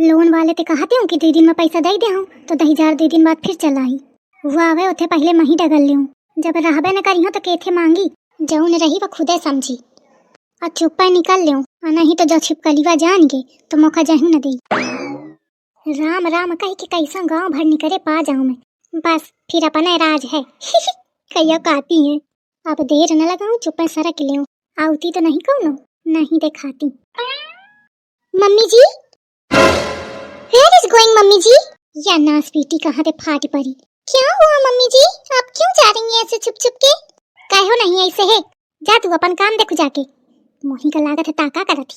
Loan वाले ते कहते हूँ कि 2 दिन में पैसा दे दे हूँ तो 10,000 2 दिन बाद फिर चला आई। वो आवे उथे पहले मही डगल ले जब रहबे न करी हो तो केथे मांगी जऊन रही वो खुदे समझी और चुप्पा निकल ले नहीं तो जो छिपकलीवा जान गे तो मौका जहू न दे। राम राम कह के कैसा गांव भर निकरे पा जाऊं मैं बस फिर अपना राज है कैया काती है। अब देर न लगाऊं चुप्पे सरक ले आउती तो नहीं कौनो नहीं दिखाती। Mummy ji where is going mummy ji? या नास बेटी कहाँ ते फाट पड़ी। क्या हुआ मम्मी जी आप क्यों जा रही हैं ऐसे छुप छुप के? कहो नहीं ऐसे है जा तू अपन काम देखो जाके। मोही का लागत है ताका करती।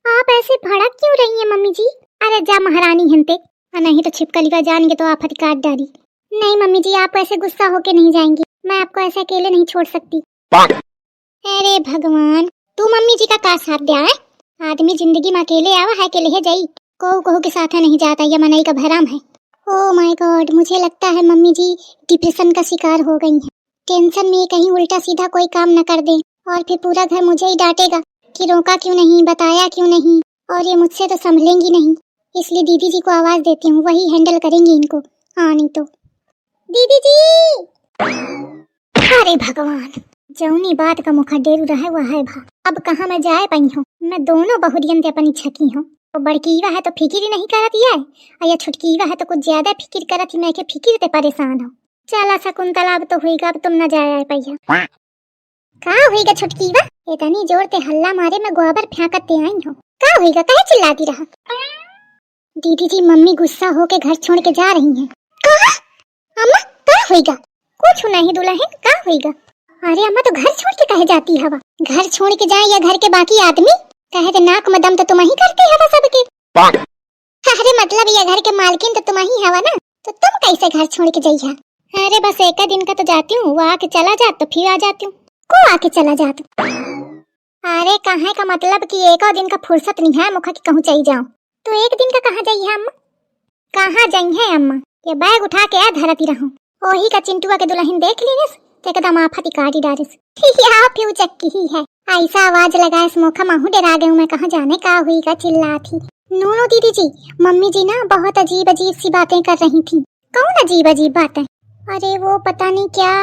आप ऐसे भड़क क्यों रही हैं मम्मी जी? अरे जा महारानी हंते नहीं तो छिपकलीवा जानेंगे तो आफत काट डाली। नहीं मम्मी जी आप ऐसे गुस्सा होके नहीं जाएंगी मैं आपको ऐसे अकेले नहीं छोड़ सकती। अरे भगवान तू मम्मी जी का साथ दिया है? आदमी जिंदगी में अकेले आवा है अकेले है जाई को के साथ नहीं जाता या मनई का भरम है। ओह माय गॉड मुझे लगता है मम्मी जी डिप्रेशन का शिकार हो गई हैं। टेंशन में कहीं उल्टा सीधा कोई काम न कर दे और फिर पूरा घर मुझे ही डांटेगा कि रोका क्यों नहीं बताया क्यों नहीं और ये मुझसे तो संभलेंगी नहीं। इसलिए दीदी जी को आवाज देती हूँ वही हैंडल करेंगी इनको। हाँ नहीं तो दीदी जी। अरे भगवान जौनी बात का मुखा डेरू रहा हुआ है भा अब कहाँ मैं जाए पाई हूँ। मैं दोनों बहुरियन ते अपनी छकी हूँ तो बड़कीवा है तो फिक्र ही नहीं करती है और ये छुटकीवा है तो कुछ ज्यादा फिक्र करती मैं के फिक्र ते परेशान हूँ। चला शकुंतला अब तो होएगा अब तुम न जाए पाइया कहाँ होएगा छुटकीवा इतनी जोर ते हल्ला मारे मैं गोबर फेंकते आई हूँ। कहाँ होएगा कहे चिल्लाती रहा। दीदी जी मम्मी गुस्सा होके घर छोड़ के जा रही हैं। कहाँ अम्मा कहाँ होएगा? कुछ नहीं दुल्हन कहाँ होएगा? अरे अम्मा तो घर छोड़ के कहे जाती हवा? घर छोड़ के जाए या घर के बाकी आदमी कहे नाक में दम तो तुम ही करते हवा सबके। अरे मतलब ये घर के मालकिन तो तुम ही हवा ना तो तुम कैसे घर छोड़ के जाइया? अरे बस एक दिन का तो जाती हूँ वो आके चला जात तो फिर आ जाती हूँ। को आके चला जात? अरे कहाँ का मतलब कि एक दिन का फुर्सत नहीं है मुखा की कहूँ चाहिए जाऊँ तो एक दिन का कहाँ जाइए अम्मा? कहाँ जाई है अम्मा ये बैग उठा के आ धरती रहूं ओही का चिंटुआ के दुल्हन देख ली तो एकदम आफत काटी डारिस या फिर चक्की ही है ऐसा आवाज लगा इस मौका माहू डरा गई मैं कहाँ जाने का हुई का चिल्ला थी। नूनू दीदी जी मम्मी जी ना बहुत अजीब अजीब सी बातें कर रही थी। कौन अजीब अजीब बातें? अरे वो पता नहीं क्या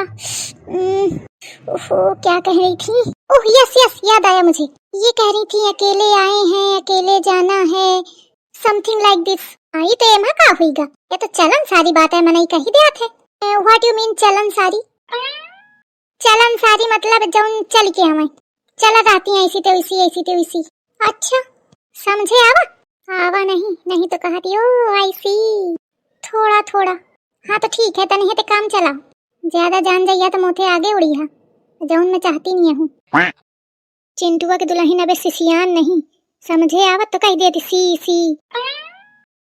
क्या कह रही थी। ओह यस यस याद आया मुझे। ये कह रही थी अकेले आए हैं अकेले जाना है समथिंग लाइक दिस। आई तो एमा का होईगा ये तो चलन सारी बातें मने कही दिया थे। व्हाट यू मीन चलन सारी? चलन सारी मतलब जौन चल के हमें चला जाती है ऐसी तो इसी। अच्छा समझे आवा नहीं तो कहती ओ आई सी थोड़ा थोड़ा। हाँ तो ठीक है तने है ते काम चला ज्यादा जान जाइया तो मोथे आगे उड़ी है जौन मैं चाहती नहीं हूँ। चिंटुआ के दुल्हन अबे सिसियान नहीं समझे आवत तो कह देती सी।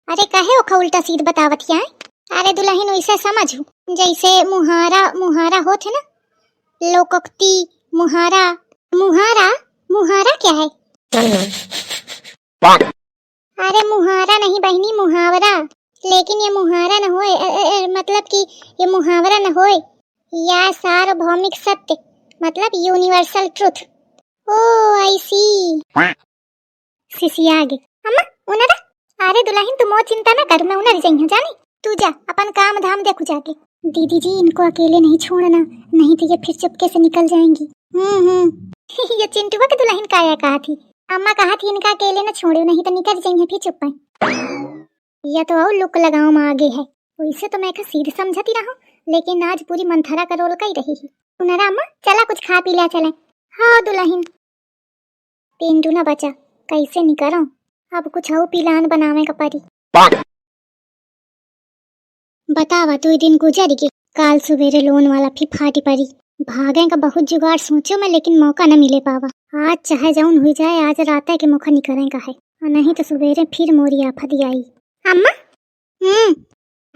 अरे कहे ओखा उल्टा सीध बतावत है। अरे दुल्हन वैसे समझू जैसे मुहारा होते ना लोकोक्ति मुहारा क्या है? अरे मुहारा नहीं बहनी मुहावरा लेकिन ये मुहारा न होए मतलब कि ये मुहावरा न होए या सार्वभौमिक सत्य मतलब यूनिवर्सल ट्रुथ। ओ आई सी सिसिया आगे अम्मा उनरा। अरे दुल्हन तुम चिंता न कर मैं उनर जाई जाने तू जा अपन काम धाम देखो जाके। दीदी जी इनको अकेले नहीं छोड़ना नहीं तो ये फिर चुपके से निकल जाएंगी। ये चिंटुआ के दुल्हन काया कहा थी अम्मा कहा थी इनका अकेले न छोड़ो नहीं तो निकल जाएंगे फिर चुप या तो और लुक लगाओ में आगे है वैसे तो मैं सीधे समझती रहूं लेकिन आज पूरी मंथरा का रोल का ही रही है। सुनरा अम्मा चला कुछ खा पी लिया चले। हाँ दुल्हन पिंटू न बचा कैसे निकलो अब कुछ और पिलान बनावे का परी। बतावा 2 दिन गुजर गए काल सवेरे लोन वाला फिर फाटी पड़ी भागे का बहुत जुगाड़ सोचो मैं लेकिन मौका न मिले पावा। आज चाहे जौन हो जाए आज रात के मुखा निकले का है नहीं तो सवेरे फिर मोरी आफत आई। अम्मा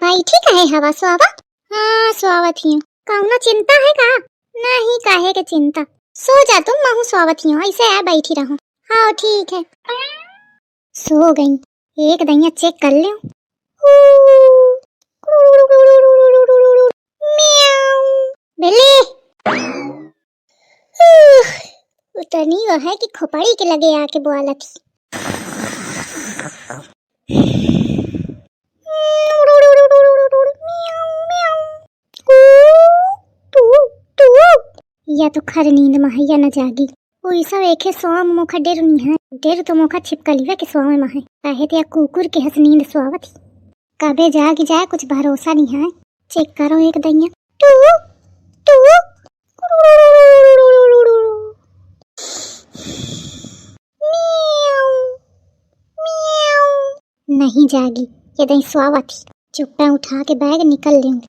भाई ठीक है हवा स्वावा? हाँ स्वावत ही कहूँ चिंता है का? नहीं काहे के चिंता सो जा तुम महू स्वावत ही ऐसे आ बैठी रहो। हाँ ठीक है सो गई एक दैया चेक कर ले उतनी वो है कि खोपड़ी के लगे आके बोला थी। या तो खर नींद महैया न जागी वही सब एके सोआ में मोखा डेर नहीं है डेर तो मोखा छिपकलीवा के सोआ में महे काहे ते कुकुर के हंस नींद सोवत ही कबे जाग जाए कुछ भरोसा नहीं है। चेक करो एक दैया टू टू मियाऊ मियाऊ नहीं जागी ये दई सोवत ही चुप्पा उठा के बैग निकल लूंगी।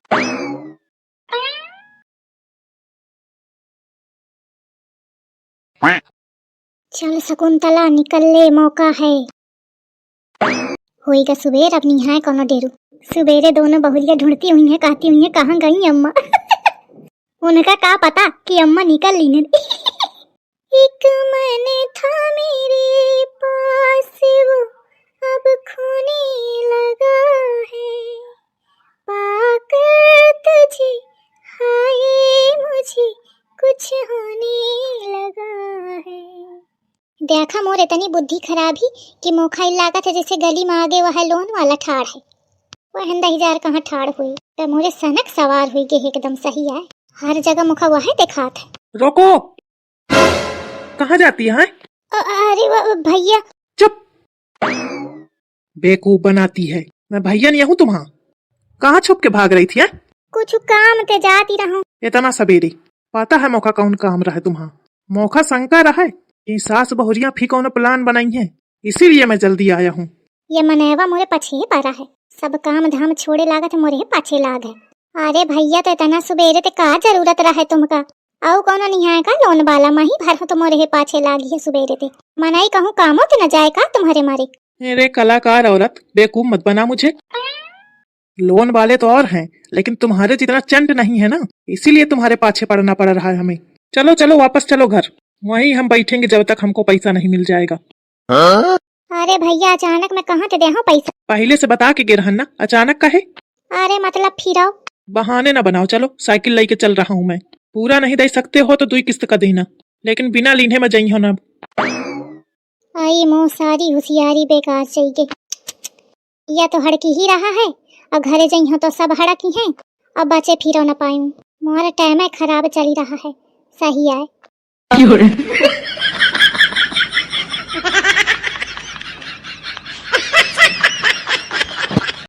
चल शकुंतला निकल ले मौका है होएगा सुबेर अब नहीं है कोनो डेरू सुबेरे दोनों बहुरिया ढूंढती हुई हैं कहती हुई हैं कहाँ गई अम्मा उनका क्या पता कि अम्मा निकल ली ने एक मन था मेरे पास वो अब खोने लगा है पाकर तुझे हाय मुझे कुछ होने लगा है। देखा मोर इतनी बुद्धि खराब ही कि मोखा लागत है जैसे गली में आगे वह लोन वाला ठाड़ है वह 10,000 कहाँ ठाड़ हुई तो मोरे सनक सवार हुई के एकदम सही है हर जगह मुखा वह दिखात है। रोको कहाँ जाती है? अरे भैया चुप बेवकूफ बनाती है मैं भैया नहीं हूँ तुम्हारा कहाँ छुप के भाग रही थी है? कुछ काम के जाती रहूं इतना सवेरे पता है मौका कौन काम रहा तुम्हारा मौका शंका रहा है कि सास बहुरिया फी कौन प्लान बनाई है इसीलिए मैं जल्दी आया हूँ। ये मनेवा मोरे पछे पड़ा है सब काम धाम छोड़े लागत मोरे पाछे लाग है। अरे भैया तो इतना सुबेरे ते का जरूरत रहा है तुमका आओ कौन नहीं है का लोन वाला मही भर तो मोरे पाछे लागी है सुबेरे ते मनाई कहूँ कामों के न जाए का तुम्हारे मारे। मेरे कलाकार औरत बेवकूफ मत बना मुझे लोन वाले तो और हैं लेकिन तुम्हारे जितना चंड नहीं है ना इसीलिए तुम्हारे पाछे पड़ना पड़ रहा है हमें। चलो चलो वापस चलो घर वहीं हम बैठेंगे जब तक हमको पैसा नहीं मिल जाएगा। अरे भैया अचानक मैं कहाँ ते देहूं पैसा पहले से बता के गिरहन ना अचानक का है। अरे मतलब फिर आओ बहाने ना बनाओ चलो साइकिल लेके चल रहा हूँ मैं पूरा नहीं दे सकते हो तो 2 किस्त का देना लेकिन बिना लीने में जाइए ना। आई मो सारी होशियारी बेकार चाहिए या तो हड़की ही रहा है अब घरे जाइए तो सब हड़की हैं अब बचे फिर न पाऊं मोरा टाइम खराब चली रहा है सही है।